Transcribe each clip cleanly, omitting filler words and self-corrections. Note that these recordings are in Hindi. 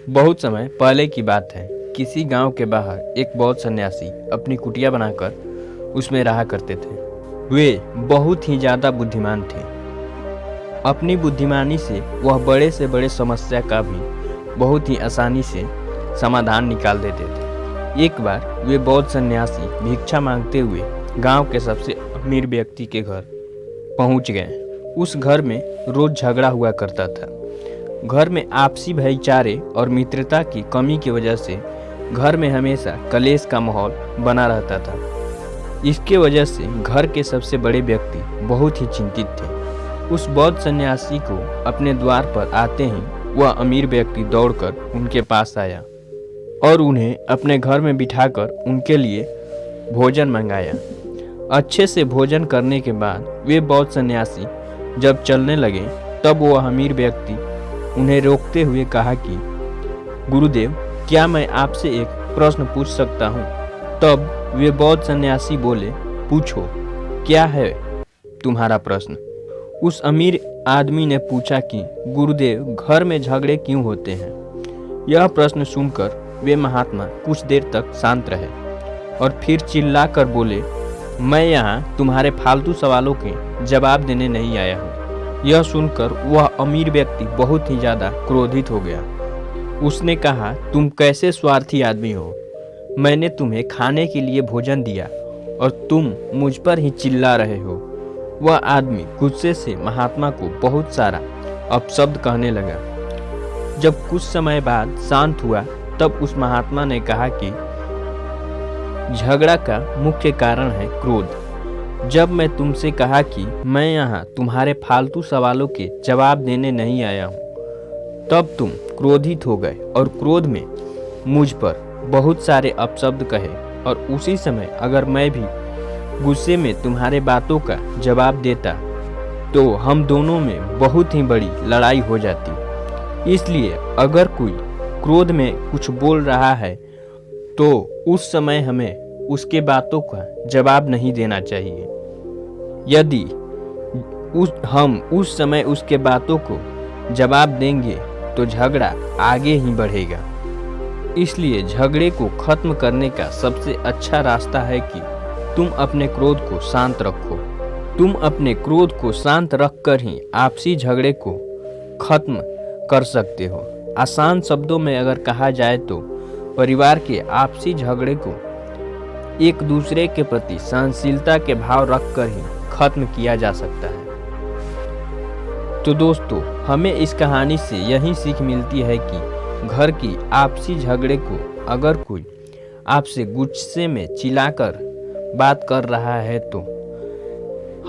बहुत समय पहले की बात है। किसी गांव के बाहर एक बौद्ध सन्यासी अपनी कुटिया बनाकर उसमें रहा करते थे। वे बहुत ही ज़्यादा बुद्धिमान थे। अपनी बुद्धिमानी से वह बड़े से बड़े समस्या का भी बहुत ही आसानी से समाधान निकाल देते थे। एक बार वे बौद्ध सन्यासी भिक्षा मांगते हुए गांव के सबसे अमीर व्यक्ति के घर पहुंच गए। उस घर में रोज झगड़ा हुआ करता था। घर में आपसी भाईचारे और मित्रता की कमी की वजह से घर में हमेशा कलेश का माहौल बना रहता था। इसके वजह से घर के सबसे बड़े व्यक्ति बहुत ही चिंतित थे। उस बौद्ध सन्यासी को अपने द्वार पर आते ही वह अमीर व्यक्ति दौड़कर उनके पास आया और उन्हें अपने घर में बिठाकर उनके लिए भोजन मंगाया। अच्छे से भोजन करने के बाद वे बौद्ध सन्यासी जब चलने लगे तब वह अमीर व्यक्ति उन्हें रोकते हुए कहा कि गुरुदेव, क्या मैं आपसे एक प्रश्न पूछ सकता हूँ? तब वे बौद्ध सन्यासी बोले, पूछो, क्या है तुम्हारा प्रश्न? उस अमीर आदमी ने पूछा कि गुरुदेव, घर में झगड़े क्यों होते हैं? यह प्रश्न सुनकर वे महात्मा कुछ देर तक शांत रहे और फिर चिल्लाकर बोले, मैं यहाँ तुम्हारे फालतू सवालों के जवाब देने नहीं आया हूँ। यह सुनकर वह अमीर व्यक्ति बहुत ही ज़्यादा क्रोधित हो गया। उसने कहा, तुम कैसे स्वार्थी आदमी हो? मैंने तुम्हें खाने के लिए भोजन दिया और तुम मुझ पर ही चिल्ला रहे हो। वह आदमी गुस्से से महात्मा को बहुत सारा अपशब्द कहने लगा। जब कुछ समय बाद शांत हुआ तब उस महात्मा ने कहा कि झगड़ा का मुख्य कारण है क्रोध। जब मैं तुमसे कहा कि मैं यहाँ तुम्हारे फालतू सवालों के जवाब देने नहीं आया हूँ, तब तुम क्रोधित हो गए और क्रोध में मुझ पर बहुत सारे अपशब्द कहे, और उसी समय अगर मैं भी गुस्से में तुम्हारे बातों का जवाब देता तो हम दोनों में बहुत ही बड़ी लड़ाई हो जाती। इसलिए अगर कोई क्रोध में कुछ बोल रहा है तो उस समय हमें उसके बातों का जवाब नहीं देना चाहिए। यदि हम उस समय उसके बातों को जवाब देंगे तो झगड़ा आगे ही बढ़ेगा। इसलिए झगड़े को खत्म करने का सबसे अच्छा रास्ता है कि तुम अपने क्रोध को शांत रखो। तुम अपने क्रोध को शांत रखकर ही आपसी झगड़े को खत्म कर सकते हो। आसान शब्दों में अगर कहा जाए तो परिवार के आपसी झगड़े को एक दूसरे के प्रति सहनशीलता के भाव रखकर ही खत्म किया जा सकता है। तो दोस्तों, हमें इस कहानी से यही सीख मिलती है कि घर की आपसी झगड़े को अगर कोई आपसे गुस्से में चिल्लाकर बात कर रहा है तो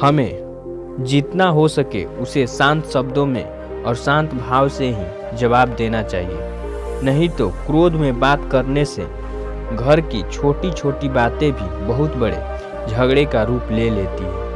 हमें जितना हो सके उसे शांत शब्दों में और शांत भाव से ही जवाब देना चाहिए। नहीं तो क्रोध में बात करने से घर की छोटी छोटी बातें भी बहुत बड़े झगड़े का रूप ले लेती है।